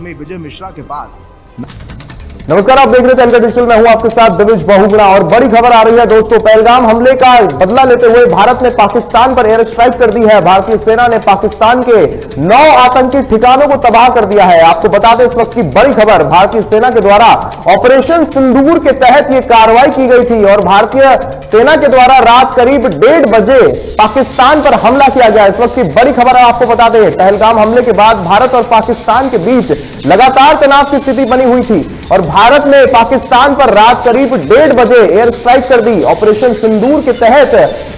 में विजय मिश्रा के पास। नमस्कार, आप देख रहे हैं डिजिटल। मैं हूं आपके साथ दिविज बहुगुणा और बड़ी खबर आ रही है दोस्तों। पहलगाम हमले का बदला लेते हुए भारत ने पाकिस्तान पर एयर स्ट्राइक कर दी है। भारतीय सेना ने पाकिस्तान के 9 आतंकी ठिकानों को तबाह कर दिया है। आपको बता दें इस वक्त की बड़ी खबर, भारतीय सेना के द्वारा ऑपरेशन सिंदूर के तहत यह कार्रवाई की गई थी और भारतीय सेना के द्वारा रात करीब 1:30 बजे पाकिस्तान पर हमला किया गया। इस वक्त की बड़ी खबर है, आपको बता दें पहलगाम हमले के बाद भारत और पाकिस्तान के बीच लगातार तनाव की स्थिति बनी हुई थी और भारत ने पाकिस्तान पर रात करीब 1:30 बजे एयर स्ट्राइक कर दी। ऑपरेशन सिंदूर के तहत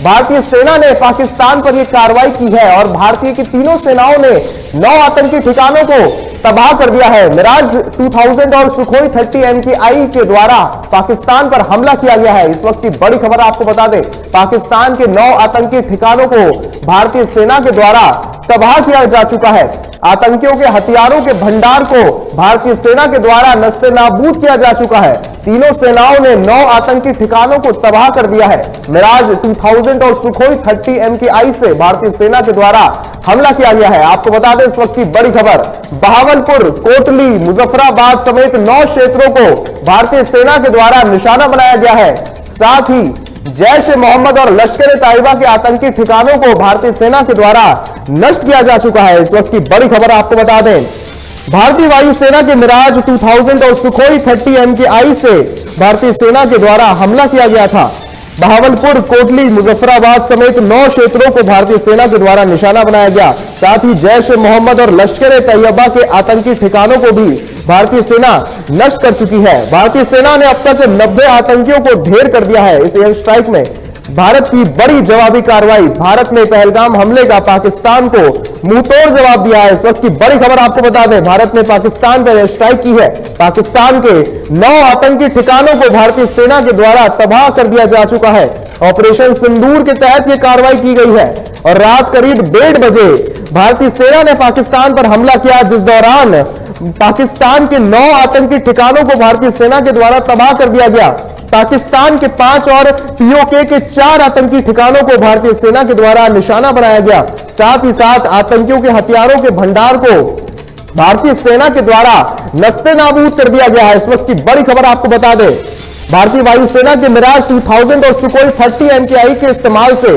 भारतीय सेना ने पाकिस्तान पर यह कार्रवाई की है और भारतीय की तीनों सेनाओं ने 9 आतंकी ठिकानों को तबाह कर दिया है। मिराज 2000 और सुखोई 30 MKI के द्वारा पाकिस्तान पर हमला किया गया है। इस वक्त की बड़ी खबर आपको बता दें, पाकिस्तान के 9 आतंकी ठिकानों को भारतीय सेना के द्वारा तबाह किया जा चुका है। आतंकियों के हथियारों के भंडार को भारतीय सेना के द्वारा नस्ते नाबूद किया जा चुका है। तीनों सेनाओं ने 9 आतंकी ठिकानों को तबाह कर दिया है। मिराज 2000 और सुखोई 30 MKI से भारतीय सेना के द्वारा हमला किया गया है। आपको बता दें इस वक्त की बड़ी खबर, बहावलपुर, कोटली, मुजफ्फराबाद समेत 9 क्षेत्रों को भारतीय सेना के द्वारा निशाना बनाया गया है। साथ ही जैश ए मोहम्मद और लश्कर ए तैयबा के आतंकी ठिकानों को भारतीय सेना के द्वारा नष्ट किया जा चुका है। इस वक्त की बड़ी खबर आपको बता दें, भारतीय वायुसेना के मिराज 2000 और सुखोई 30 MKI से भारतीय सेना के द्वारा हमला किया गया था। बहावलपुर, कोटली, मुजफ्फराबाद समेत 9 क्षेत्रों को भारतीय सेना के द्वारा निशाना बनाया गया। साथ ही जैश ए मोहम्मद और लश्कर ए तैयबा के आतंकी ठिकानों को भी भारतीय सेना नष्ट कर चुकी है। भारतीय सेना ने अब तक 90 आतंकियों को ढेर कर दिया है। इस एयर स्ट्राइक में भारत की बड़ी जवाबी कार्रवाई, भारत ने पहलगाम हमले का पाकिस्तान को मुंहतोड़ जवाब दिया है। इस वक्त की बड़ी खबर आपको बता दें, भारत ने पाकिस्तान पर एयर स्ट्राइक की है। पाकिस्तान के 9 आतंकी ठिकानों को भारतीय सेना के द्वारा तबाह कर दिया जा चुका है। ऑपरेशन सिंदूर के तहत यह कार्रवाई की गई है और रात करीब 1:30 बजे भारतीय सेना ने पाकिस्तान पर हमला किया, जिस दौरान पाकिस्तान के 9 आतंकी ठिकानों को भारतीय सेना के द्वारा तबाह कर दिया गया। पाकिस्तान के 5 और POK के 4 आतंकी ठिकानों को भारतीय सेना के द्वारा निशाना बनाया गया। साथ ही साथ आतंकियों के हथियारों के भंडार को भारतीय सेना के द्वारा नस्ते नाबूद कर दिया गया है। इस वक्त की बड़ी खबर आपको बता दें, भारतीय वायुसेना के मिराज 2000 और सुखोई 30 MKI के इस्तेमाल से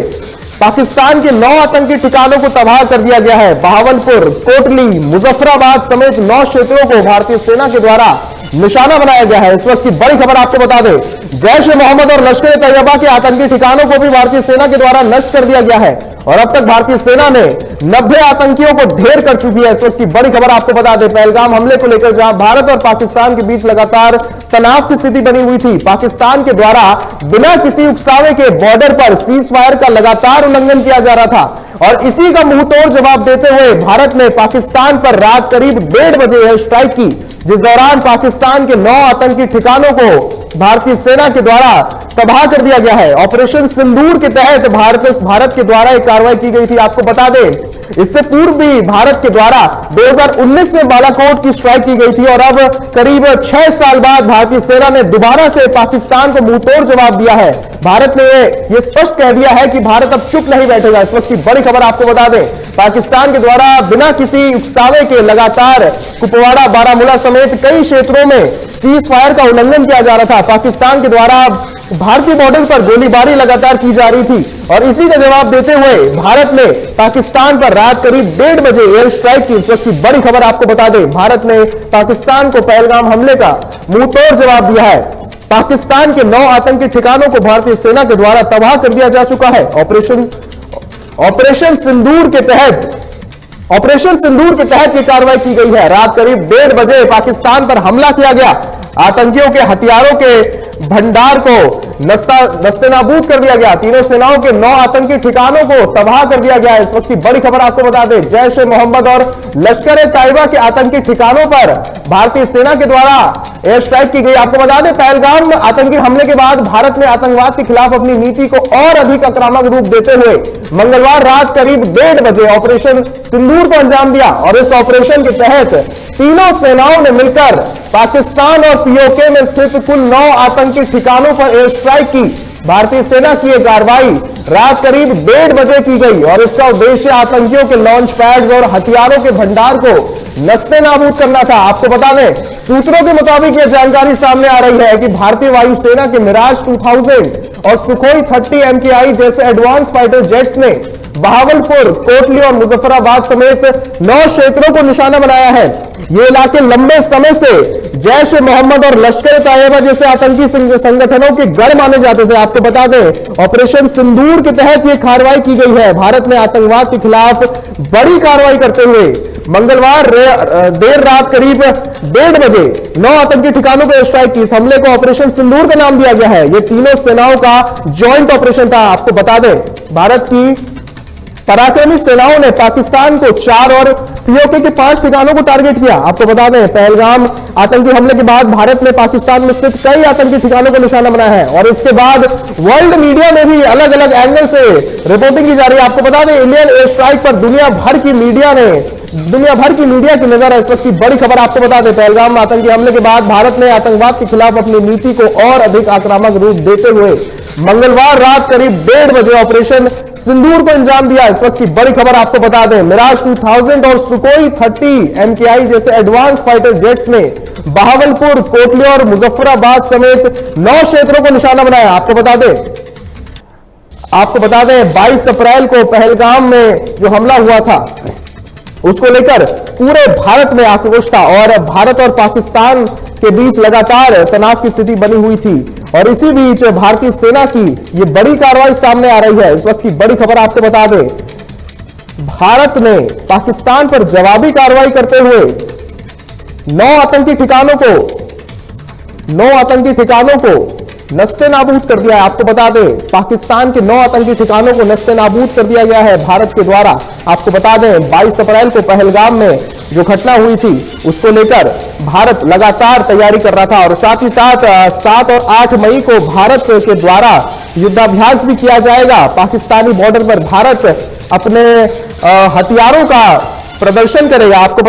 पाकिस्तान के 9 आतंकी ठिकानों को तबाह कर दिया गया है। बहावलपुर, कोटली, मुजफ्फराबाद समेत 9 क्षेत्रों को भारतीय सेना के द्वारा निशाना बनाया गया है। इस वक्त की बड़ी खबर आपको बता दें, जैश ए मोहम्मद और लश्कर ए तैयबा के आतंकी ठिकानों को भी भारतीय सेना के द्वारा नष्ट कर दिया गया है और अब तक भारतीय सेना ने 90 आतंकियों को ढेर कर चुकी है। इस वक्त की बड़ी खबर आपको बता दें, पहलगाम हमले को लेकर जहां भारत और पाकिस्तान के बीच लगातार तनाव की स्थिति बनी हुई थी, पाकिस्तान के द्वारा बिना किसी उकसावे के बॉर्डर पर सीज फायर का लगातार उल्लंघन किया जा रहा था और इसी का मुंहतोड़ जवाब देते हुए भारत ने पाकिस्तान पर रात करीब 1:30 बजे एयर स्ट्राइक की, जिस दौरान पाकिस्तान के 9 आतंकी ठिकानों को भारतीय सेना के द्वारा तबाह कर दिया गया है। ऑपरेशन सिंदूर के तहत भारत के द्वारा एक कार्रवाई की गई थी। आपको बता दें, इससे पूर्व भी भारत के द्वारा 2019 में बालाकोट की स्ट्राइक की गई थी और अब करीब 6 साल बाद भारतीय सेना ने दोबारा से पाकिस्तान को मुंहतोड़ जवाब दिया है। भारत ने यह स्पष्ट कह दिया है कि भारत अब चुप नहीं बैठेगा। इस वक्त की बड़ी खबर आपको बता दें, पाकिस्तान के द्वारा बिना किसी उकसावे के लगातार कुपवाड़ा, बारामूला समेत कई क्षेत्रों में सीज फायर का उल्लंघन किया जा रहा था। पाकिस्तान के द्वारा भारतीय बॉर्डर पर गोलीबारी लगातार की जा रही थी और इसी का जवाब देते हुए भारत ने पाकिस्तान पर रात करीब 1:30 बजे एयर स्ट्राइक की। इस वक्त की बड़ी खबर आपको बता दें, भारत ने पाकिस्तान को पहलगाम हमले का मुंहतोड़ जवाब दिया है। पाकिस्तान के 9 आतंकी ठिकानों को भारतीय सेना के द्वारा तबाह कर दिया जा चुका है। ऑपरेशन सिंदूर के तहत यह कार्रवाई की गई है। रात करीब 1:30 बजे पाकिस्तान पर हमला किया गया। आतंकियों के हथियारों के भंडार को नस्तेनाबूद कर दिया गया। तीनों सेनाओं के 9 आतंकी ठिकानों को तबाह कर दिया गया। इस वक्त की बड़ी खबर आपको बता दें, जैश ए मोहम्मद और लश्कर ए तैयबा के आतंकी ठिकानों पर भारतीय सेना के द्वारा एयर स्ट्राइक की गई। आपको बता दें, पहलगाम आतंकी हमले के बाद भारत ने आतंकवाद के खिलाफ अपनी नीति को और अधिक आक्रामक रूप देते हुए मंगलवार रात करीब 1:30 बजे ऑपरेशन सिंदूर को अंजाम दिया और इस ऑपरेशन के तहत तीनों सेनाओं ने मिलकर पाकिस्तान और POK में स्थित कुल 9 आतंकी ठिकानों पर एयर स्ट्राइक की। भारतीय सेना की यह कार्रवाई रात करीब 1:30 बजे की गई और इसका उद्देश्य आतंकियों के लॉन्च पैड्स और हथियारों के भंडार को नस्ते नाबूद करना था। आपको बता दें, सूत्रों के मुताबिक यह जानकारी सामने आ रही है कि भारतीय वायुसेना के मिराज 2000 और सुखोई 30 MKI जैसे एडवांस फाइटर जेट्स ने बहावलपुर, कोटली और मुजफ्फराबाद समेत 9 क्षेत्रों को निशाना बनाया है। ये इलाके लंबे समय से जैश ए मोहम्मद और लश्कर तैयबा जैसे आतंकी संगठनों के गढ़ माने जाते थे। आपको बता दें, ऑपरेशन सिंदूर के तहत यह कार्रवाई की गई है। भारत ने आतंकवाद के खिलाफ बड़ी कार्रवाई करते हुए मंगलवार देर रात करीब 1:30 बजे 9 आतंकी ठिकानों पर स्ट्राइक की। इस हमले को ऑपरेशन सिंदूर का नाम दिया गया है। यह तीनों सेनाओं का ज्वाइंट ऑपरेशन था। आपको बता दें, भारत की पराक्रमी सेनाओं ने पाकिस्तान को 4 और पीओके के 5 ठिकानों को टारगेट किया। आपको बता दें, पहलगाम आतंकी हमले के बाद भारत ने पाकिस्तान में स्थित कई आतंकी ठिकानों को निशाना बनाया है और इसके बाद वर्ल्ड मीडिया में भी अलग अलग एंगल से रिपोर्टिंग की जा रही है। आपको बता दें, इंडियन एयर स्ट्राइक पर दुनिया भर की मीडिया की नजर है। इस वक्त की बड़ी खबर आपको बता दें, पहलगाम आतंकी हमले के बाद भारत ने आतंकवाद के खिलाफ अपनी नीति को और अधिक आक्रामक रूप देते हुए मंगलवार रात करीब 1:30 बजे ऑपरेशन सिंदूर को अंजाम दिया। इस वक्त की बड़ी खबर आपको बता दें, मिराज 2000 और सुखोई 30 MKI जैसे एडवांस फाइटर जेट्स ने बहावलपुर, कोटली और मुजफ्फराबाद समेत 9 क्षेत्रों को निशाना बनाया। आपको बता दें 22 अप्रैल को पहलगाम में जो हमला हुआ था उसको लेकर पूरे भारत में आक्रोश था और भारत और पाकिस्तान के बीच लगातार तनाव की स्थिति बनी हुई थी और इसी बीच भारतीय सेना की यह बड़ी कार्रवाई सामने आ रही है। इस वक्त की बड़ी खबर आपको बता दें, भारत ने पाकिस्तान पर जवाबी कार्रवाई करते हुए 9 आतंकी ठिकानों को नस्ते नाबूद कर दिया है। आपको बता दें, पाकिस्तान के 9 आतंकी ठिकानों को नस्ते नाबूद कर दिया गया है भारत के द्वारा। आपको बता दें, 22 अप्रैल को पहलगाम में जो घटना हुई थी उसको लेकर भारत लगातार तैयारी कर रहा था और साथ ही साथ 7 और 8 मई को भारत के द्वारा युद्धाभ्यास भी किया जाएगा। पाकिस्तानी बॉर्डर पर भारत अपने हथियारों का प्रदर्शन करेगा। आपको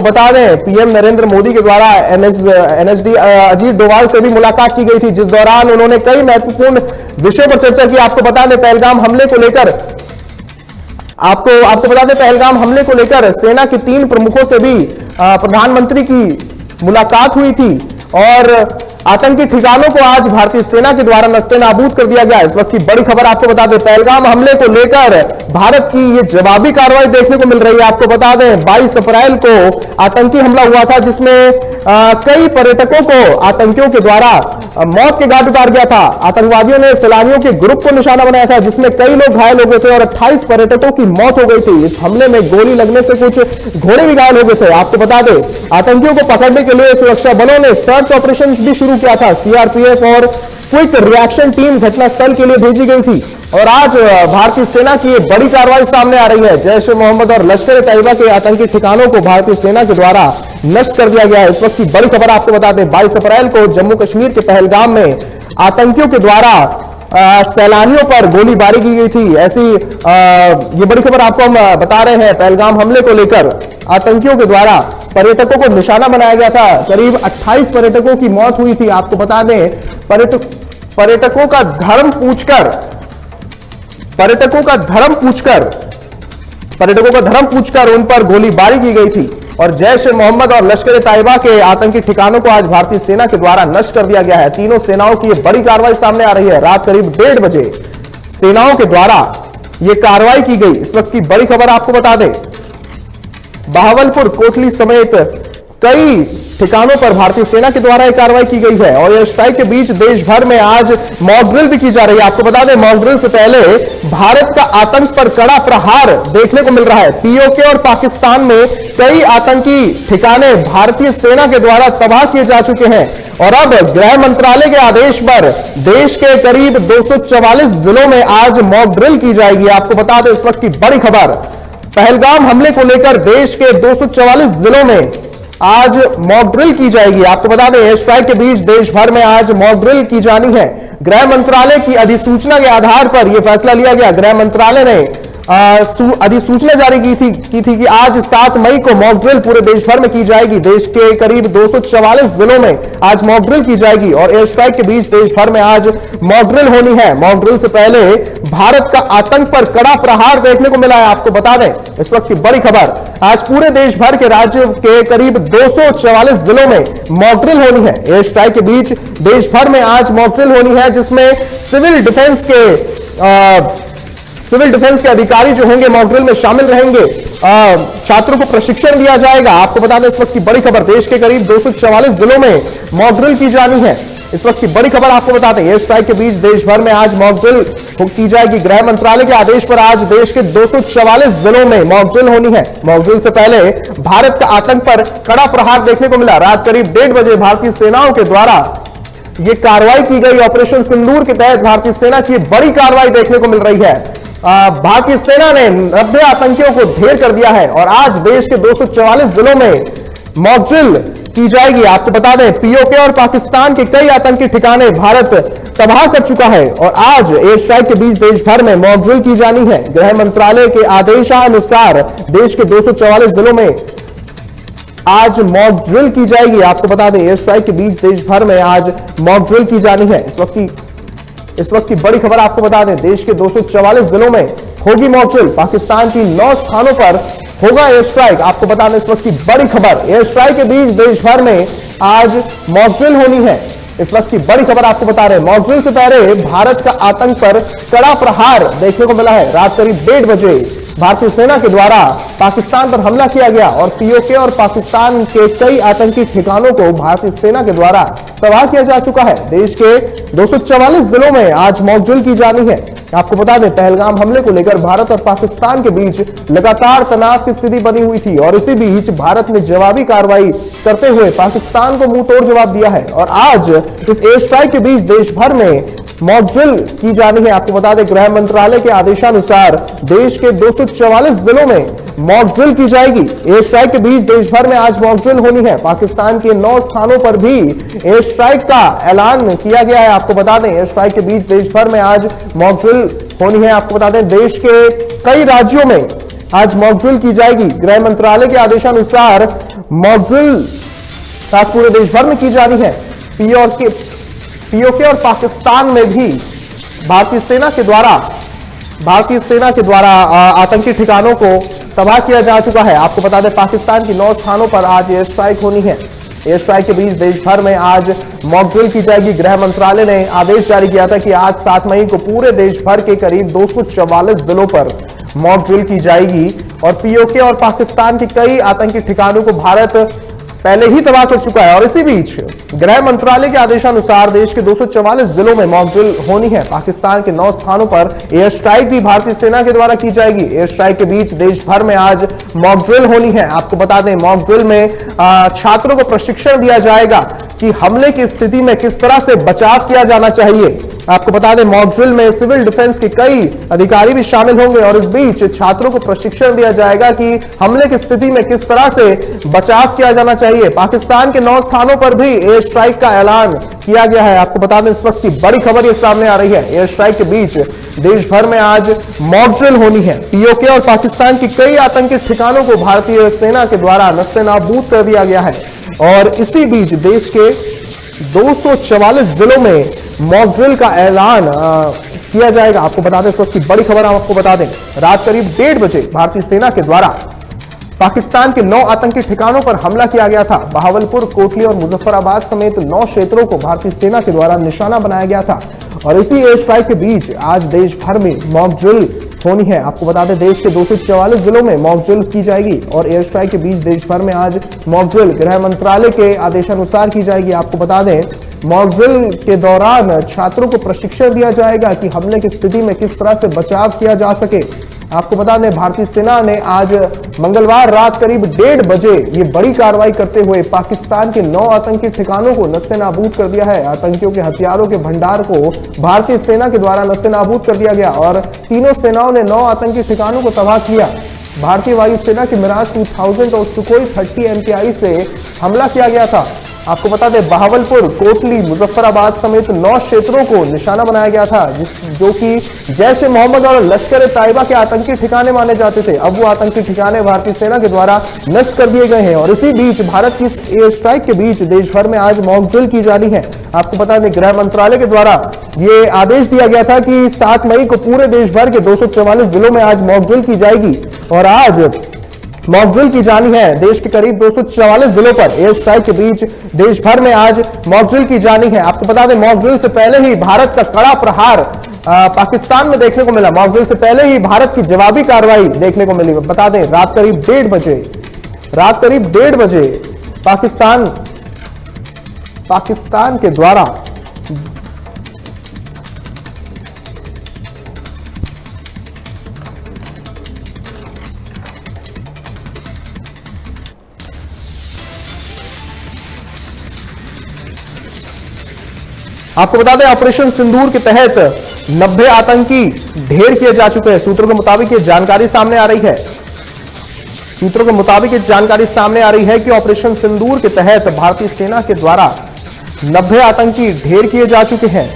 बता दें, पीएम नरेंद्र मोदी के द्वारा एनएसडी अजीत डोभाल से भी मुलाकात की गई थी, जिस दौरान उन्होंने कई महत्वपूर्ण विषयों पर चर्चा की। आपको बता दें, पहलगाम हमले को लेकर सेना के 3 प्रमुखों से भी प्रधानमंत्री की मुलाकात हुई थी और आतंकी ठिकानों को आज भारतीय सेना के द्वारा नस्ते नाबूद कर दिया गया। इस वक्त की बड़ी खबर आपको बता दें, पहलगाम हमले को लेकर भारत की ये जवाबी कार्रवाई देखने को मिल रही है। आपको बता दें, 22 अप्रैल को आतंकी हमला हुआ था जिसमें कई पर्यटकों को आतंकियों के द्वारा मौत के घाट उतार गया था। आतंकवादियों ने सैलानियों के ग्रुप को निशाना बनाया था जिसमें कई लोग घायल हो गए थे और 28 पर्यटकों की मौत हो गई थी। इस हमले में गोली लगने से कुछ घोड़े भी घायल हो गए थे। आपको बता दें, आतंकियों को पकड़ने के लिए सुरक्षा बलों ने सर्च ऑपरेशन भी शुरू किया था। सीआरपीएफ और क्विक रिएक्शन टीम घटनास्थल के लिए भेजी गई थी और आज भारतीय सेना की एक बड़ी कार्रवाई सामने आ रही है। जैश ए मोहम्मद और लश्कर तैयबा के आतंकी ठिकानों को भारतीय सेना के द्वारा नष्ट कर दिया गया है। इस वक्त की बड़ी खबर आपको बता दें, 22 अप्रैल को जम्मू कश्मीर के पहलगाम में आतंकियों के द्वारा सैलानियों पर गोलीबारी की गई थी। ऐसी ये बड़ी खबर आपको हम बता रहे हैं। पहलगाम हमले को लेकर आतंकियों के द्वारा पर्यटकों को निशाना बनाया गया था। करीब 28 पर्यटकों की मौत हुई थी। आपको बता दें, पर्यटकों का धर्म पूछकर उन पर गोलीबारी की गई थी और जैश ए मोहम्मद और लश्कर तैयबा के आतंकी ठिकानों को आज भारतीय सेना के द्वारा नष्ट कर दिया गया है। तीनों सेनाओं की यह बड़ी कार्रवाई सामने आ रही है। रात करीब 1:30 बजे सेनाओं के द्वारा यह कार्रवाई की गई। इस वक्त की बड़ी खबर आपको बता दें, बहावलपुर, कोटली समेत कई ठिकानों पर भारतीय सेना के द्वारा एक कार्रवाई की गई है और एयर स्ट्राइक के बीच देश भर में आज मॉक ड्रिल भी की जा रही है। आपको बता दें, मॉक ड्रिल से पहले भारत का आतंक पर कड़ा प्रहार देखने को मिल रहा है। पीओके और पाकिस्तान में कई आतंकी ठिकाने भारतीय सेना के द्वारा तबाह किए जा चुके हैं और अब गृह मंत्रालय के आदेश पर देश के करीब 244 जिलों में आज मॉक ड्रिल की जाएगी। आपको बता दें, इस वक्त की बड़ी खबर, पहलगाम हमले को लेकर देश के 244 जिलों में आज मॉक ड्रिल की जाएगी। आपको बता दें, एयर स्ट्राइक के बीच देश भर में आज मॉक ड्रिल की जानी है। गृह मंत्रालय की अधिसूचना के आधार पर यह फैसला लिया गया। गृह मंत्रालय ने अधिसूचना जारी की थी कि आज 7 मई को मॉक ड्रिल पूरे देश भर में की जाएगी। देश के करीब 244 जिलों में आज मॉक ड्रिल की जाएगी और एयर स्ट्राइक के बीच देश भर में आज मॉक ड्रिल होनी है। मॉक ड्रिल से पहले भारत का आतंक पर कड़ा प्रहार देखने को मिला है। आपको बता दें इस वक्त की बड़ी खबर, आज पूरे देश भर के राज्य के करीब 244 जिलों में मॉक ड्रिल होनी है। एयर स्ट्राइक के बीच देश भर में आज मॉक ड्रिल होनी है, जिसमें सिविल डिफेंस के अधिकारी जो होंगे मॉक ड्रिल में शामिल रहेंगे। छात्रों को प्रशिक्षण दिया जाएगा। आपको बता दें इस वक्त की बड़ी खबर, देश के करीब 244 जिलों में मॉक ड्रिल की जानी है। इस वक्त की बड़ी खबर आपको बता दें, एयर स्ट्राइक के बीच देश भर में आज मॉक ड्रिल की जाएगी। गृह मंत्रालय के आदेश पर आज देश के 244 जिलों में मॉक ड्रिल होनी है। मॉक ड्रिल से पहले भारत का आतंक पर कड़ा प्रहार देखने को मिला। रात करीब 1:30 बजे भारतीय सेनाओं के द्वारा यह कार्रवाई की गई। ऑपरेशन सिंदूर के तहत भारतीय सेना की बड़ी कार्रवाई देखने को मिल रही है। भारतीय सेना ने 90 आतंकियों को ढेर कर दिया है और आज देश के 244 जिलों में मॉक ड्रिल की जाएगी। आपको बता दें पीओके और पाकिस्तान के कई आतंकी ठिकाने भारत तबाह कर चुका है और आज एयर स्ट्राइक के बीच देश भर में मॉक ड्रिल की जानी है। गृह मंत्रालय के आदेशानुसार देश के 244 जिलों में आज मॉक ड्रिल की जाएगी। आपको बता दें एयर स्ट्राइक के बीच देश भर में आज मॉक ड्रिल की जानी है। इस वक्त की बड़ी खबर आपको बता दें, देश के 244 जिलों में होगी मॉक ड्रिल। पाकिस्तान की 9 स्थानों पर होगा एयर स्ट्राइक। आपको बता दें इस वक्त की बड़ी खबर, एयर स्ट्राइक के बीच देश भर में आज मॉक ड्रिल होनी है। इस वक्त की बड़ी खबर आपको बता रहे हैं, मॉक ड्रिल से पहले भारत का आतंक पर कड़ा प्रहार देखने को मिला है। रात करीब 1:30 बजे भारतीय सेना के द्वारा पाकिस्तान पर हमला किया गया और पीओके और पाकिस्तान के कई आतंकी ठिकानों को भारतीय सेना के द्वारा तबाह किया जा चुका है। देश के 244 जिलों में आज मॉक ड्रिल की जानी है। आपको बता दें पहलगाम हमले को लेकर भारत और पाकिस्तान के बीच लगातार तनाव की स्थिति बनी हुई थी और इसी बीच भारत ने जवाबी कार्रवाई करते हुए पाकिस्तान को मुंह तोड़ जवाब दिया है और आज इस एयर स्ट्राइक के बीच देश भर में मॉक ड्रिल की जानी है। आपको बता दें गृह मंत्रालय के आदेशानुसार देश के 244 जिलों में मॉक ड्रिल की जाएगी। एयर स्ट्राइक के बीच देश भर में आज मॉक ड्रिल होनी है। पाकिस्तान के 9 स्थानों पर भी एयर स्ट्राइक का ऐलान किया गया है। आपको बता दें एयर स्ट्राइक के बीच देश भर में आज मॉक ड्रिल होनी है। आपको बता दें देश के कई राज्यों में आज मॉक ड्रिल की जाएगी। गृह मंत्रालय के आदेशानुसार मॉक ड्रिल आज पूरे देश भर में की जानी है। पीओके और पाकिस्तान में भी भारतीय सेना के द्वारा आतंकी ठिकानों को तबाह किया जा चुका है। आपको बता दें पाकिस्तान की 9 स्थानों पर आज एयर स्ट्राइक होनी है। एयर स्ट्राइक के बीच देश भर में आज मॉक ड्रिल की जाएगी। गृह मंत्रालय ने आदेश जारी किया था कि आज 7 मई को पूरे देश भर के करीब 244 जिलों पर मॉक ड्रिल की जाएगी और पीओके और पाकिस्तान के कई आतंकी ठिकानों को भारत पहले ही तबाह कर चुका है और इसी बीच गृह मंत्रालय के आदेशानुसार देश के 244 जिलों में मॉक ड्रिल होनी है। पाकिस्तान के 9 स्थानों पर एयर स्ट्राइक भी भारतीय सेना के द्वारा की जाएगी। एयर स्ट्राइक के बीच देश भर में आज मॉक ड्रिल होनी है। आपको बता दें मॉक ड्रिल में छात्रों को प्रशिक्षण दिया जाएगा कि हमले की स्थिति में किस तरह से बचाव किया जाना चाहिए। आपको बता दें मॉक ड्रिल में सिविल डिफेंस के कई अधिकारी भी शामिल होंगे और इस बीच छात्रों को प्रशिक्षण दिया जाएगा कि हमले की स्थिति में किस तरह से बचाव किया जाना चाहिए। पाकिस्तान के 9 स्थानों पर भी एयर स्ट्राइक का ऐलान किया गया है। आपको बता दें इस वक्त की बड़ी खबर ये सामने आ रही है, एयर स्ट्राइक के बीच देश भर में आज मॉक ड्रिल होनी है। पीओके और पाकिस्तान की कई आतंकी ठिकानों को भारतीय सेना के द्वारा नस्ते-नाबूद कर दिया गया है और इसी बीच देश के 244 जिलों में मॉक ड्रिल का ऐलान किया जाएगा। आपको बता दें इस वक्त की बड़ी खबर हम आपको बता दें, रात करीब 1:30 बजे भारतीय सेना के द्वारा पाकिस्तान के 9 आतंकी ठिकानों पर हमला किया गया था। बहावलपुर, कोटली और मुजफ्फराबाद समेत 9 क्षेत्रों को भारतीय सेना के द्वारा निशाना बनाया गया था और इसी एयर स्ट्राइक के बीच आज देश भर में मॉक ड्रिल होनी है। आपको बता दें देश के 244 जिलों में मॉक ड्रिल की जाएगी और एयर स्ट्राइक के बीच देश भर में आज मॉक ड्रिल गृह मंत्रालय के आदेशानुसार की जाएगी। आपको बता दें मॉक ड्रिल के दौरान छात्रों को प्रशिक्षण दिया जाएगा कि हमले की स्थिति में किस तरह से बचाव किया जा सके। आपको बता दें भारतीय सेना ने आज मंगलवार रात करीब 1:30 बजे ये बड़ी कार्रवाई करते हुए पाकिस्तान के 9 आतंकी ठिकानों को नस्ते-नाबूद कर दिया है। आतंकियों के हथियारों के भंडार को भारतीय सेना के द्वारा नस्ते-नाबूद कर दिया गया और तीनों सेनाओं ने 9 आतंकी ठिकानों को तबाह किया। भारतीय वायुसेना की मिराज 2000 और सुखोई 30 MPI से हमला किया गया था आपको बता दें बहावलपुर, कोटली, मुजफ्फराबाद समेत 9 क्षेत्रों को निशाना बनाया गया था, जो कि जैश ए मोहम्मद और लश्कर ए तैयबा के आतंकी ठिकाने माने जाते थे। अब वो आतंकी ठिकाने भारतीय सेना के द्वारा नष्ट कर दिए गए हैं और इसी बीच भारत की एयर स्ट्राइक के बीच देश भर में आज मॉक ड्रिल की जा रही है। आपको बता दें गृह मंत्रालय के द्वारा ये आदेश दिया गया था कि 7 मई को पूरे देश भर के 244 जिलों में आज मॉक ड्रिल की जाएगी और आज मॉक ड्रिल की जानी है। देश के करीब 244 जिलों पर एयर स्ट्राइक के बीच देश भर में आज मॉक ड्रिल की जानी है। आपको बता दें मॉक ड्रिल से पहले ही भारत का कड़ा प्रहार पाकिस्तान में देखने को मिला। मॉक ड्रिल से पहले ही भारत की जवाबी कार्रवाई देखने को मिली। बता दें रात करीब 1:30 बजे पाकिस्तान के द्वारा आपको बता दें ऑपरेशन सिंदूर के तहत 90 आतंकी ढेर किए जा चुके हैं। सूत्रों के मुताबिक ये जानकारी सामने आ रही है कि ऑपरेशन सिंदूर के तहत भारतीय सेना के द्वारा 90 आतंकी ढेर किए जा चुके हैं।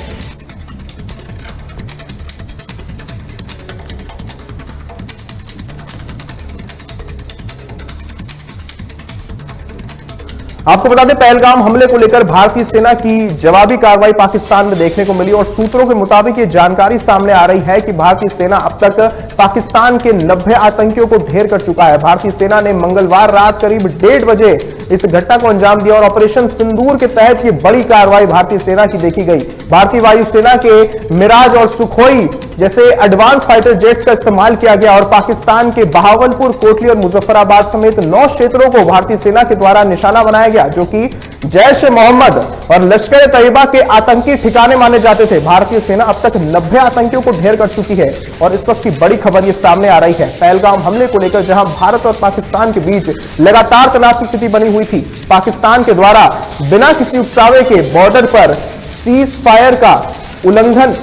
आपको बता दें पहलगाम हमले को लेकर भारतीय सेना की जवाबी कार्रवाई पाकिस्तान में देखने को मिली और सूत्रों के मुताबिक ये जानकारी सामने आ रही है कि भारतीय सेना अब तक पाकिस्तान के 90 आतंकियों को ढेर कर चुका है। भारतीय सेना ने मंगलवार रात करीब 1:30 बजे इस घटना को अंजाम दिया और ऑपरेशन सिंदूर के तहत ये बड़ी कार्रवाई भारतीय सेना की देखी गई। भारतीय वायुसेना के मिराज और सुखोई जैसे एडवांस फाइटर जेट्स का इस्तेमाल किया गया और पाकिस्तान के बहावलपुर, कोटली और मुजफ्फराबाद समेत 9 क्षेत्रों को भारतीय सेना के द्वारा निशाना बनाया गया, जो कि जैश ए मोहम्मद और लश्कर ए तैयबा के आतंकी ठिकाने माने जाते थे। भारतीय सेना अब तक 90 आतंकियों को ढेर कर चुकी है और इस वक्त की बड़ी खबर ये सामने आ रही है पहलगाम हमले को लेकर, जहां भारत और पाकिस्तान के बीच लगातार तनाव की स्थिति बनी हुई थी। पाकिस्तान के द्वारा बिना किसी उकसावे के बॉर्डर पर सीज फायर का उल्लंघन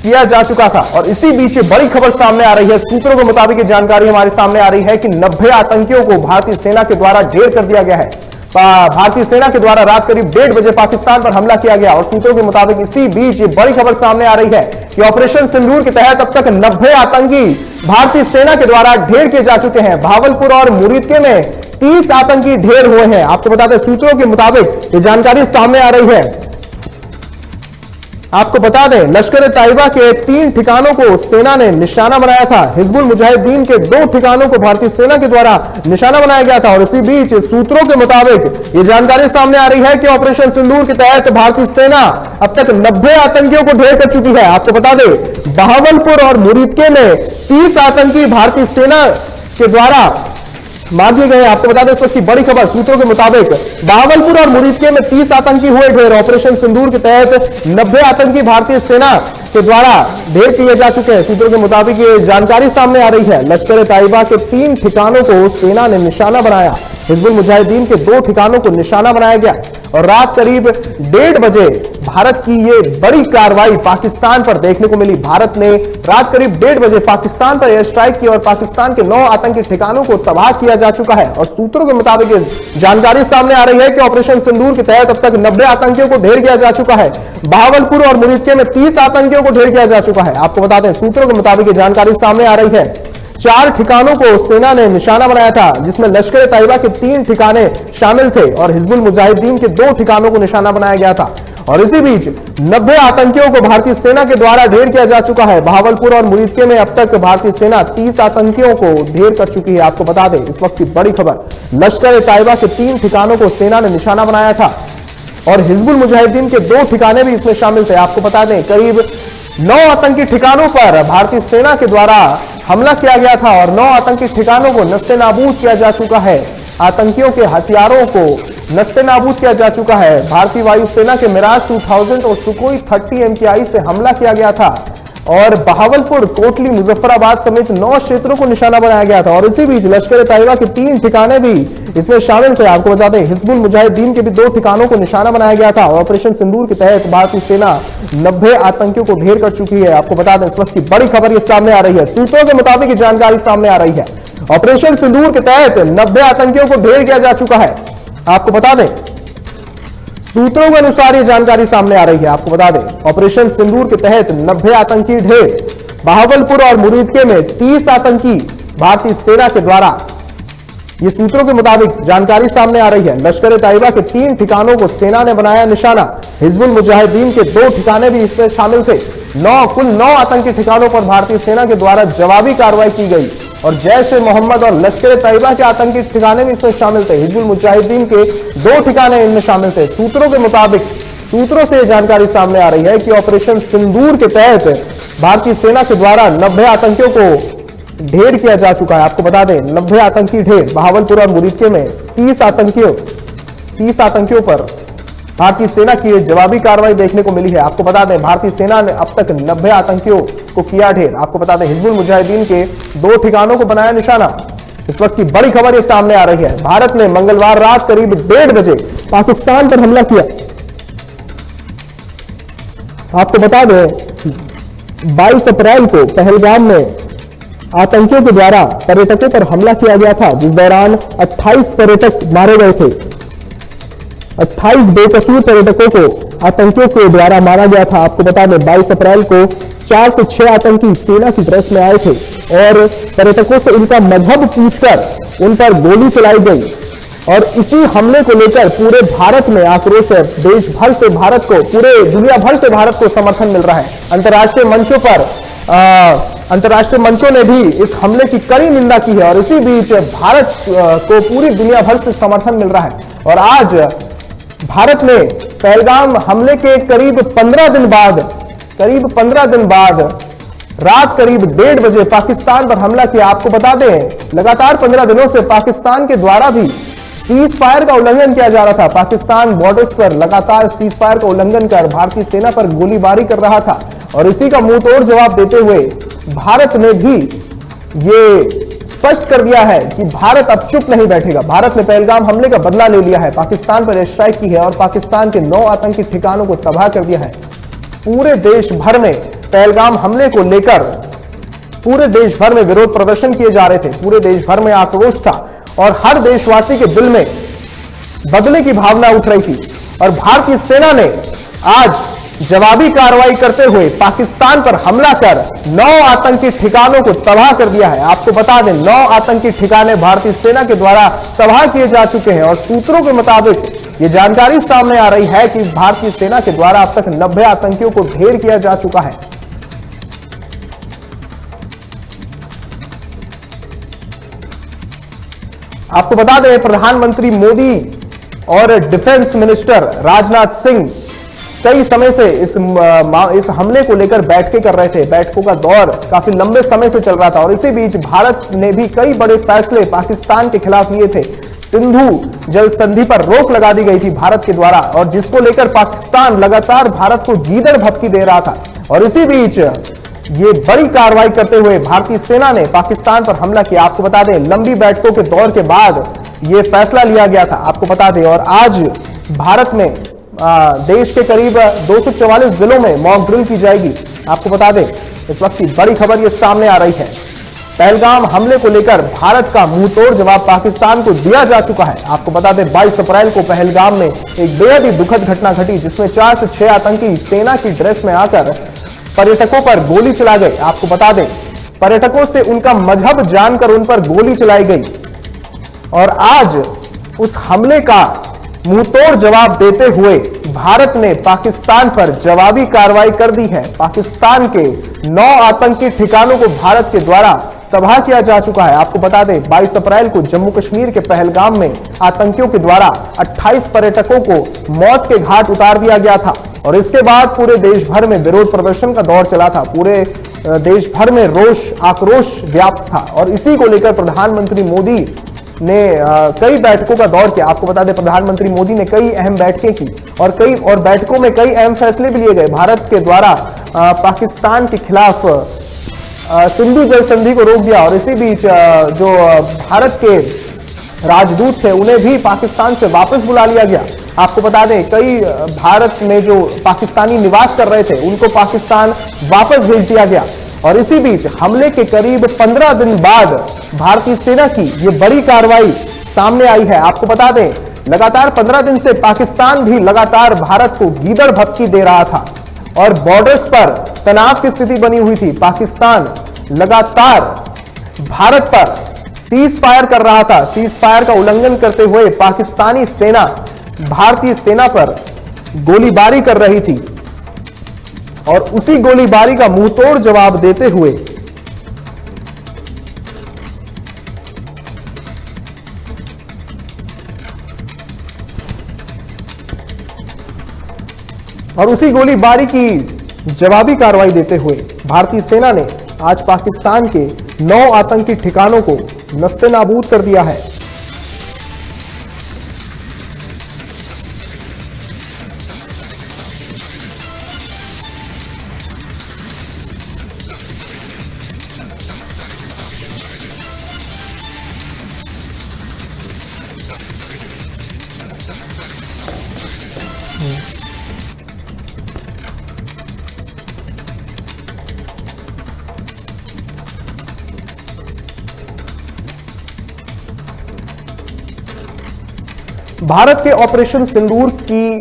किया जा चुका था और इसी बीच बड़ी खबर सामने आ रही है। सूत्रों के मुताबिक जानकारी हमारे सामने आ रही है कि 90 आतंकियों को भारतीय सेना के द्वारा ढेर कर दिया गया है। भारतीय सेना के द्वारा रात करीब 1:30 बजे पाकिस्तान पर हमला किया गया और सूत्रों के मुताबिक इसी बीच ये बड़ी खबर सामने आ रही है कि ऑपरेशन सिंदूर के तहत अब तक 90 आतंकी भारतीय सेना के द्वारा ढेर किए जा चुके हैं। भावलपुर और मुरीदके में 30 आतंकी ढेर हुए हैं। आपको बता दें सूत्रों के मुताबिक ये जानकारी सामने आ रही है। आपको बता दें लश्कर ए तैयबा के 3 ठिकानों को सेना ने निशाना बनाया था। हिजबुल मुजाहिदीन के 2 ठिकानों को भारतीय सेना के द्वारा निशाना बनाया गया था और इसी बीच सूत्रों के मुताबिक ये जानकारी सामने आ रही है कि ऑपरेशन सिंदूर के तहत भारतीय सेना अब तक 90 आतंकियों को ढेर कर चुकी है। आपको बता दें बहावलपुर और मुरीदके में 30 आतंकी भारतीय सेना के द्वारा मार दिए गए। आपको बता दें इस वक्त की बड़ी खबर सूत्रों के मुताबिक बहावलपुर और मुरीदके में 30 आतंकी हुए ढेर। ऑपरेशन सिंदूर के तहत 90 आतंकी भारतीय सेना के द्वारा ढेर किए जा चुके हैं। सूत्रों के मुताबिक ये जानकारी सामने आ रही है। लश्कर ए तैयबा के 3 ठिकानों को सेना ने निशाना बनाया। हिजबुल मुजाहिदीन के 2 ठिकानों को निशाना बनाया गया और रात करीब 1:30 बजे भारत की ये बड़ी कार्रवाई पाकिस्तान पर देखने को मिली। भारत ने रात करीब 1:30 बजे पाकिस्तान पर एयर स्ट्राइक की और पाकिस्तान के 9 आतंकी ठिकानों को तबाह किया जा चुका है और सूत्रों के मुताबिक इस जानकारी सामने आ रही है कि ऑपरेशन सिंदूर के तहत अब तक 90 आतंकियों को ढेर किया जा चुका है। बहावलपुर और मुरीदके में 30 आतंकियों को ढेर किया जा चुका है। आपको बता दें सूत्रों के मुताबिक ये जानकारी सामने आ रही है। 4 ठिकानों को सेना ने निशाना बनाया था, जिसमें लश्कर ए तैयबा के 3 ठिकाने शामिल थे और हिजबुल मुजाहिदीन के 2 ठिकानों को निशाना बनाया गया था और इसी बीच 90 आतंकियों को भारतीय सेना के द्वारा ढेर किया जा चुका है। बहावलपुर और मुरीदके में अब तक भारतीय सेना 30 आतंकियों को ढेर कर चुकी है। आपको बता दें इस वक्त की बड़ी खबर, लश्कर ए तैयबा के 3 ठिकानों को सेना ने निशाना बनाया था और हिजबुल मुजाहिदीन के 2 ठिकाने भी इसमें शामिल थे। आपको बता दें करीब 9 आतंकी ठिकानों पर भारतीय सेना के द्वारा हमला किया गया था और 9 आतंकी ठिकानों को नस्ते-नाबूद किया जा चुका है। आतंकियों के हथियारों को नस्ते-नाबूद किया जा चुका है। भारतीय वायुसेना के मिराज 2000 और सुखोई 30 MKI से हमला किया गया था और बहावलपुर, कोटली, मुजफ्फराबाद समेत 9 क्षेत्रों को निशाना बनाया गया था और इसी बीच लश्कर ए तैयबा के 3 ठिकाने भी इसमें शामिल थे। आपको बता दें हिजबुल मुजाहिदीन के भी 2 ठिकानों को निशाना बनाया गया था और ऑपरेशन सिंदूर के तहत भारतीय सेना 90 आतंकियों को ढेर कर चुकी है। आपको बता दें इस वक्त की बड़ी खबर ये सामने आ रही है। सूत्रों के मुताबिक ये जानकारी सामने आ रही है। ऑपरेशन सिंदूर के तहत 90 आतंकियों को ढेर किया जा चुका है। आपको बता दें सूत्रों के अनुसार ये जानकारी सामने आ रही है। आपको बता दें, ऑपरेशन सिंदूर के तहत 90 आतंकी ढेर, बहावलपुर और मुरीदके में 30 आतंकी भारतीय सेना के द्वारा, ये सूत्रों के मुताबिक जानकारी सामने आ रही है। लश्कर तैयबा के 3 ठिकानों को सेना ने बनाया निशाना। हिजबुल मुजाहिदीन के 2 ठिकाने भी इसमें शामिल थे। कुल 9 आतंकी ठिकानों पर भारतीय सेना के द्वारा जवाबी कार्रवाई की गई और जैश ए मोहम्मद और लश्कर तैयबा के आतंकी ठिकाने भी इसमें शामिल थे। हिजबुल मुजाहिदीन के 2 ठिकाने इनमें शामिल थे। सूत्रों के मुताबिक, सूत्रों से यह जानकारी सामने आ रही है कि ऑपरेशन सिंदूर के तहत भारतीय सेना के द्वारा 90 आतंकियों को ढेर किया जा चुका है। आपको बता दें, 90 आतंकी ढेर, बहावलपुर और मुरीदके में 30 आतंकियों पर भारतीय सेना की जवाबी कार्रवाई देखने को मिली है। आपको बता दें, भारतीय सेना ने अब तक 90 आतंकियों को किया ढेर। आपको बता दें, हिजबुल मुजाहिदीन के 2 ठिकानों को बनाया निशाना। इस वक्त की बड़ी खबर ये सामने आ रही है। भारत ने मंगलवार रात करीब 1:30 बजे पाकिस्तान पर हमला किया। आपको बता दें, 22 अप्रैल को पहलगाम में आतंकियों के द्वारा पर्यटकों पर हमला किया गया था, जिस दौरान 28 पर्यटक मारे गए थे। 28 बेकसूर पर्यटकों को आतंकियों के द्वारा मारा गया था। आपको बता दें, 22 अप्रैल को 4 से 6 आतंकी सेना की ड्रेस में आए थे और पर्यटकों से उनका मजहब पूछकर उन पर गोली चलाई गई और इसी हमले को लेकर पूरे भारत में आक्रोश है। देश भर से भारत को, पूरे दुनिया भर से भारत को समर्थन मिल रहा है। अंतर्राष्ट्रीय मंचों ने भी इस हमले की कड़ी निंदा की है और इसी बीच भारत को पूरी दुनिया भर से समर्थन मिल रहा है। और आज भारत ने पहलगाम हमले के करीब 15 दिन बाद रात करीब 1:30 बजे पाकिस्तान पर हमला किया। आपको बता दें, लगातार 15 दिनों से पाकिस्तान के द्वारा भी सीज फायर का उल्लंघन किया जा रहा था। पाकिस्तान बॉर्डर्स पर लगातार सीज फायर का उल्लंघन कर भारतीय सेना पर गोलीबारी कर रहा था और इसी का मुंह तोड़ जवाब देते हुए भारत ने भी ये स्पष्ट कर दिया है कि भारत अब चुप नहीं बैठेगा। भारत ने पहलगाम हमले का बदला ले लिया है, पाकिस्तान पर एयर स्ट्राइक की है और पाकिस्तान के 9 आतंकी ठिकानों को तबाह कर दिया है। पूरे देश भर में पहलगाम हमले को लेकर पूरे देश भर में विरोध प्रदर्शन किए जा रहे थे। पूरे देश भर में आक्रोश था और हर देशवासी के दिल में बदले की भावना उठ रही थी और भारतीय सेना ने आज जवाबी कार्रवाई करते हुए पाकिस्तान पर हमला कर 9 आतंकी ठिकानों को तबाह कर दिया है। आपको बता दें, 9 आतंकी ठिकाने भारतीय सेना के द्वारा तबाह किए जा चुके हैं और सूत्रों के मुताबिक यह जानकारी सामने आ रही है कि भारतीय सेना के द्वारा अब तक 90 आतंकियों को ढेर किया जा चुका है। आपको बता दें, प्रधानमंत्री मोदी और डिफेंस मिनिस्टर राजनाथ सिंह कई समय से इस हमले को लेकर बैठकें कर रहे थे। बैठकों का दौर काफी लंबे समय से चल रहा था और इसी बीच भारत ने भी कई बड़े फैसले पाकिस्तान के खिलाफ लिए थे। सिंधु जल संधि पर रोक लगा दी गई थी भारत के द्वारा और जिसको लेकर पाकिस्तान लगातार भारत को गीदड़ भपकी दे रहा था और इसी बीच ये बड़ी कार्रवाई करते हुए भारतीय सेना ने पाकिस्तान पर हमला किया। आपको बता दें, लंबी बैठकों के दौर के बाद यह फैसला लिया गया था। आपको बता दें, और आज भारत में देश के करीब 244 जिलों में मॉक ड्रिल की जाएगी। आपको बता दें, इस वक्त की बड़ी खबर ये सामने आ रही है। पहलगाम हमले को लेकर भारत का मुंह तोड़ जवाब पाकिस्तान को दिया जा चुका है। आपको बता दें, 22 अप्रैल को पहलगाम में एक बेहद ही दुखद घटना घटी जिसमें 4 से 6 आतंकी सेना की ड्रेस में आकर पर्यटकों पर गोली चला गई। आपको बता दें, पर्यटकों से उनका मजहब जानकर उन पर गोली चलाई गई और आज उस हमले का मुंहतोड़ जवाब देते हुए भारत ने पाकिस्तान पर जवाबी कार्रवाई कर दी है। पाकिस्तान के 9 आतंकी ठिकानों को भारत के द्वारा तबाह किया जा चुका है। आपको बता दें, 22 अप्रैल को जम्मू कश्मीर के पहलगाम में आतंकियों के द्वारा 28 पर्यटकों को मौत के घाट उतार दिया गया था और इसके बाद पूरे देश भर में विरोध प्रदर्शन का दौर चला था। पूरे देश भर में रोष आक्रोश व्याप्त था और इसी को लेकर प्रधानमंत्री मोदी ने कई बैठकों का दौर किया। आपको बता दें, प्रधानमंत्री मोदी ने कई अहम बैठकें की और बैठकों में कई अहम फैसले भी लिए गए। भारत के द्वारा पाकिस्तान के खिलाफ सिंधु जल संधि को रोक दिया और इसी बीच जो भारत के राजदूत थे उन्हें भी पाकिस्तान से वापस बुला लिया गया। आपको बता दें, कई भारत में जो पाकिस्तानी निवास कर रहे थे उनको पाकिस्तान वापस भेज दिया गया और इसी बीच हमले के करीब 15 दिन बाद भारतीय सेना की ये बड़ी कार्रवाई सामने आई है। आपको बता दें, लगातार 15 दिन से पाकिस्तान भी लगातार भारत को गीदड़ भपकी दे रहा था और बॉर्डर्स पर तनाव की स्थिति बनी हुई थी। पाकिस्तान लगातार भारत पर सीज फायर कर रहा था। सीज फायर का उल्लंघन करते हुए पाकिस्तानी सेना भारतीय सेना पर गोलीबारी कर रही थी और उसी गोलीबारी का मुंहतोड़ जवाब देते हुए की जवाबी कार्रवाई देते हुए भारतीय सेना ने आज पाकिस्तान के 9 आतंकी ठिकानों को नस्तेनाबूद कर दिया है। भारत के ऑपरेशन सिंदूर की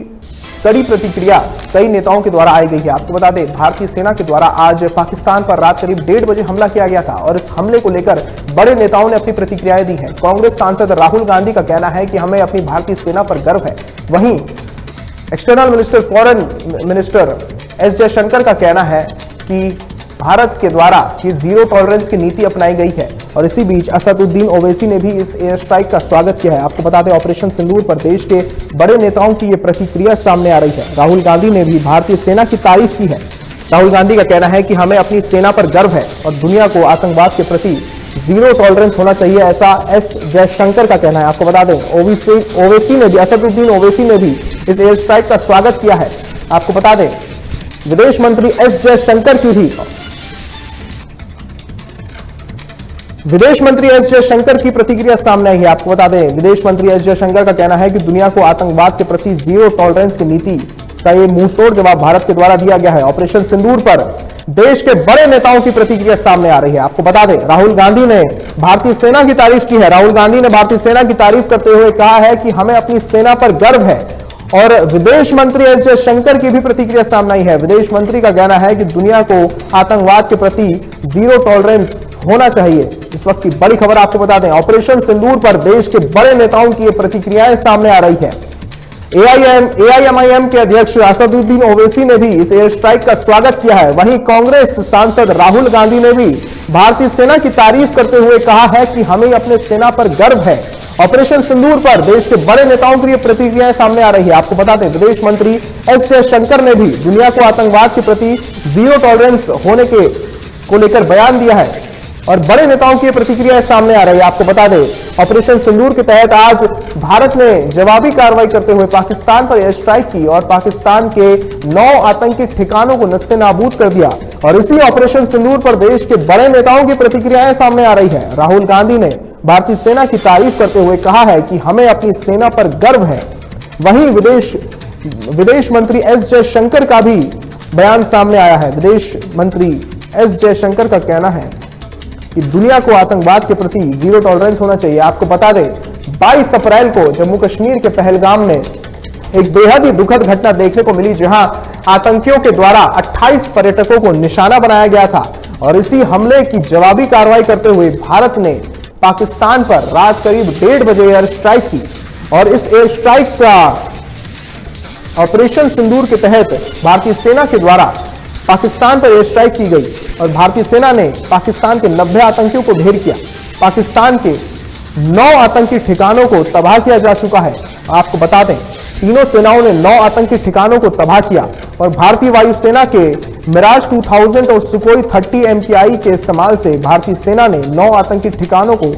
कड़ी प्रतिक्रिया कई नेताओं के द्वारा आई गई है। आपको बता दें, भारतीय सेना के द्वारा आज पाकिस्तान पर रात करीब 1:30 बजे हमला किया गया था और इस हमले को लेकर बड़े नेताओं ने अपनी प्रतिक्रियाएं दी हैं। कांग्रेस सांसद राहुल गांधी का कहना है कि हमें अपनी भारतीय सेना पर गर्व है। वहीं external minister, foreign minister S Jaishankar का कहना है कि भारत के द्वारा ये जीरो टॉलरेंस की नीति अपनाई गई है। और इसी बीच असदुद्दीन ओवैसी ने भी इस एयर स्ट्राइक का स्वागत किया है। आपको बता दें, ऑपरेशन सिंदूर पर देश के बड़े नेताओं की ये प्रतिक्रिया सामने आ रही है। राहुल गांधी ने भी भारतीय सेना की तारीफ की है। राहुल गांधी का कहना है कि हमें अपनी सेना पर गर्व है और दुनिया को आतंकवाद के प्रति जीरो टॉलरेंस होना चाहिए, ऐसा एस जयशंकर का कहना है। आपको बता दें, ओवैसी ने भी, असदुद्दीन ओवैसी ने भी इस एयर स्ट्राइक का स्वागत किया है। आपको बता दें, विदेश मंत्री एस जयशंकर की प्रतिक्रिया सामने आई है। आपको बता दें, विदेश मंत्री एस जयशंकर का कहना है कि दुनिया को आतंकवाद के प्रति जीरो टॉलरेंस की नीति का ये मुंहतोड़ जवाब भारत के द्वारा दिया गया है। ऑपरेशन सिंदूर पर देश के बड़े नेताओं की प्रतिक्रिया सामने आ रही है। आपको बता दें, राहुल गांधी ने भारतीय सेना की तारीफ की है। राहुल गांधी ने भारतीय सेना की तारीफ करते हुए कहा है कि हमें अपनी सेना पर गर्व है। और विदेश मंत्री एस जयशंकर की भी प्रतिक्रिया सामने आई है। विदेश मंत्री का कहना है कि दुनिया को आतंकवाद के प्रति जीरो टॉलरेंस होना चाहिए। इस वक्त की बड़ी खबर आपको बता दें, ऑपरेशन सिंदूर पर देश के बड़े नेताओं की ये प्रतिक्रियाएं सामने आ रही है। एआईएमआईएम के अध्यक्ष असदुद्दीन ओवैसी ने भी इस एयर स्ट्राइक का स्वागत किया है। वहीं कांग्रेस सांसद राहुल गांधी ने भी भारतीय सेना की तारीफ करते हुए कहा है कि हमें अपने सेना पर गर्व है। ऑपरेशन सिंदूर पर देश के बड़े नेताओं की प्रतिक्रियाएं सामने आ रही है। आपको बता दें, विदेश मंत्री एस जयशंकर ने भी दुनिया को आतंकवाद के प्रति जीरो टॉलरेंस होने को लेकर बयान दिया है और बड़े नेताओं की प्रतिक्रियाएं सामने आ रही है। आपको बता दें, ऑपरेशन सिंदूर के तहत आज भारत ने जवाबी कार्रवाई करते हुए पाकिस्तान पर एयर स्ट्राइक की और पाकिस्तान के 9 आतंकी ठिकानों को नस्तेनाबूद कर दिया। और इसी ऑपरेशन सिंदूर पर देश के बड़े नेताओं की प्रतिक्रियाएं सामने आ रही है। राहुल गांधी ने भारतीय सेना की तारीफ करते हुए कहा है कि हमें अपनी सेना पर गर्व है। वहीं विदेश मंत्री एस जयशंकर का भी बयान सामने आया है। विदेश मंत्री एस जयशंकर का कहना है कि दुनिया को आतंकवाद के प्रति जीरो टॉलरेंस होना चाहिए। आपको बता दें, 22 अप्रैल को जम्मू कश्मीर के पहलगाम में एक बेहद ही दुखद घटना देखने को मिली, जहां आतंकियों के द्वारा 28 पर्यटकों को निशाना बनाया गया था। और इसी हमले की जवाबी कार्रवाई करते हुए भारत ने पाकिस्तान पर रात करीब 1:30 बजे एयर स्ट्राइक की। और इस एयर स्ट्राइक का ऑपरेशन सिंदूर के तहत भारतीय सेना के द्वारा पाकिस्तान पर एयर स्ट्राइक की गई और भारतीय सेना ने पाकिस्तान के 90 आतंकियों को ढेर किया। पाकिस्तान के 9 आतंकी ठिकानों को तबाह किया जा चुका है। आपको बता दें, तीनों सेनाओं ने 9 आतंकी ठिकानों को तबाह किया और भारतीय वायुसेना के मिराज 2000 और सुखोई 30 MKI के इस्तेमाल से भारतीय सेना ने 9 आतंकी ठिकानों को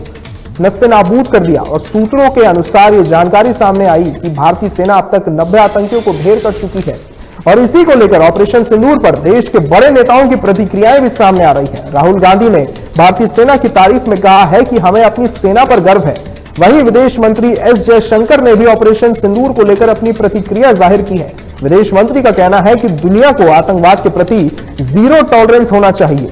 नस्तेनाबूद कर दिया। और सूत्रों के अनुसार ये जानकारी सामने आई कि भारतीय सेना अब तक 90 आतंकियों को ढेर कर चुकी है। और इसी को लेकर ऑपरेशन सिंदूर पर देश के बड़े नेताओं की प्रतिक्रियाएं भी सामने आ रही है। राहुल गांधी ने भारतीय सेना की तारीफ में कहा है कि हमें अपनी सेना पर गर्व है। वहीं विदेश मंत्री एस जयशंकर ने भी ऑपरेशन सिंदूर को लेकर अपनी प्रतिक्रिया जाहिर की है। विदेश मंत्री का कहना है कि दुनिया को आतंकवाद के प्रति जीरो टॉलरेंस होना चाहिए।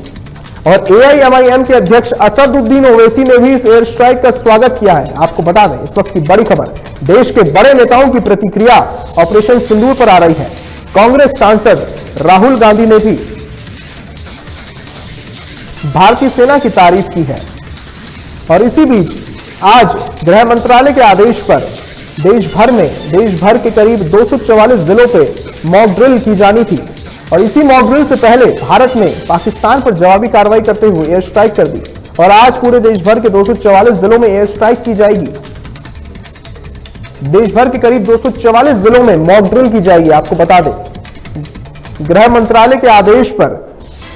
और AIMIM के अध्यक्ष असदुद्दीन ओवैसी ने भी इस एयर स्ट्राइक का स्वागत किया है। आपको बता दें, इस वक्त की बड़ी खबर, देश के बड़े नेताओं की प्रतिक्रिया ऑपरेशन सिंदूर पर आ रही है। कांग्रेस सांसद राहुल गांधी ने भी भारतीय सेना की तारीफ की है। और इसी बीच आज गृह मंत्रालय के आदेश पर देश भर के करीब 244 जिलों पे मॉक ड्रिल की जानी थी। और इसी मॉक ड्रिल से पहले भारत ने पाकिस्तान पर जवाबी कार्रवाई करते हुए एयर स्ट्राइक कर दी। और आज पूरे देश भर के 244 जिलों में एयर स्ट्राइक की जाएगी। देश भर के करीब 244 जिलों में मॉक ड्रिल की जाएगी। आपको बता दें, गृह मंत्रालय के आदेश पर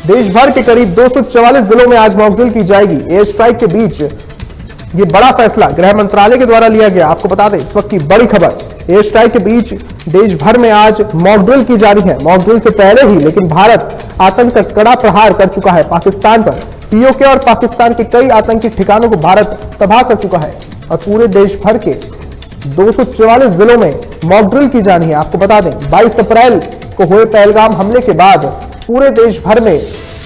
देश भर के करीब 244 जिलों में आज मॉक ड्रिल की जाएगी। एयर स्ट्राइक के बीच ये बड़ा फैसला गृह मंत्रालय के द्वारा लिया गया। आपको बता दें, इस वक्त की बड़ी खबर, एयर स्ट्राइक के बीच देश भर में आज मॉक ड्रिल की जा रही है। मॉक ड्रिल से पहले ही लेकिन भारत आतंक का कड़ा प्रहार कर चुका है पाकिस्तान पर। POK और पाकिस्तान के कई आतंकी ठिकानों को भारत तबाह कर चुका है। और पूरे देश भर के 244 जिलों में मॉक ड्रिल की जानी है। आपको बता दें, 22 अप्रैल को हुए पहलगाम हमले के बाद पूरे देश भर में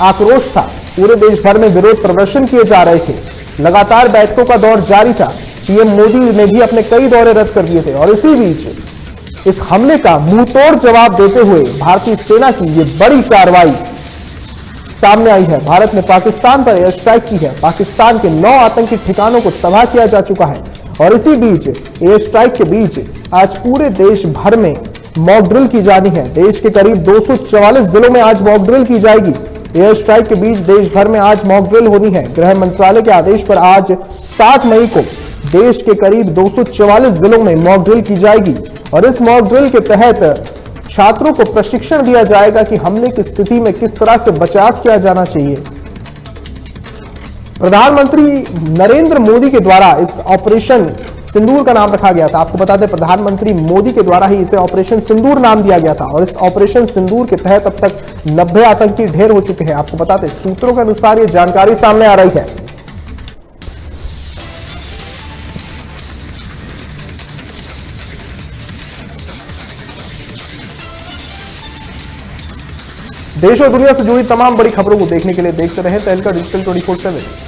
आक्रोश था। पूरे देश भर में विरोध प्रदर्शन किए जा रहे थे। लगातार बैठकों का दौर जारी था। PM मोदी ने भी अपने कई दौरे रद्द कर दिए थे। और इसी बीच इस हमले का मुंहतोड़ जवाब देते हुए भारतीय सेना की ये बड़ी कार्रवाई सामने आई है। भारत ने पाकिस्तान पर एयर स्ट्राइक की है। पाकिस्तान के 9 आतंकी ठिकानों को तबाह किया जा चुका है। और इसी बीच एयर स्ट्राइक के बीच आज पूरे देश भर में मॉक ड्रिल की जानी है। देश के करीब 244 जिलों में आज मॉक ड्रिल की जाएगी। एयर स्ट्राइक के बीच देश भर में आज मॉक ड्रिल होनी है। गृह मंत्रालय के आदेश पर आज 7 मई को देश के करीब 244 जिलों में मॉक ड्रिल की जाएगी। और इस मॉक ड्रिल के तहत छात्रों को प्रशिक्षण दिया जाएगा कि हमले की स्थिति में किस तरह से बचाव किया जाना चाहिए। प्रधानमंत्री नरेंद्र मोदी के द्वारा इस ऑपरेशन सिंदूर का नाम रखा गया था। आपको बता दें, प्रधानमंत्री मोदी के द्वारा ही इसे ऑपरेशन सिंदूर नाम दिया गया था। और इस ऑपरेशन सिंदूर के तहत अब तक 90 आतंकी ढेर हो चुके हैं। आपको बता दें, सूत्रों के अनुसार यह जानकारी सामने आ रही है। देश और दुनिया से जुड़ी तमाम बड़ी खबरों को देखने के लिए देखते रहें तहलका डिजिटल 24/7।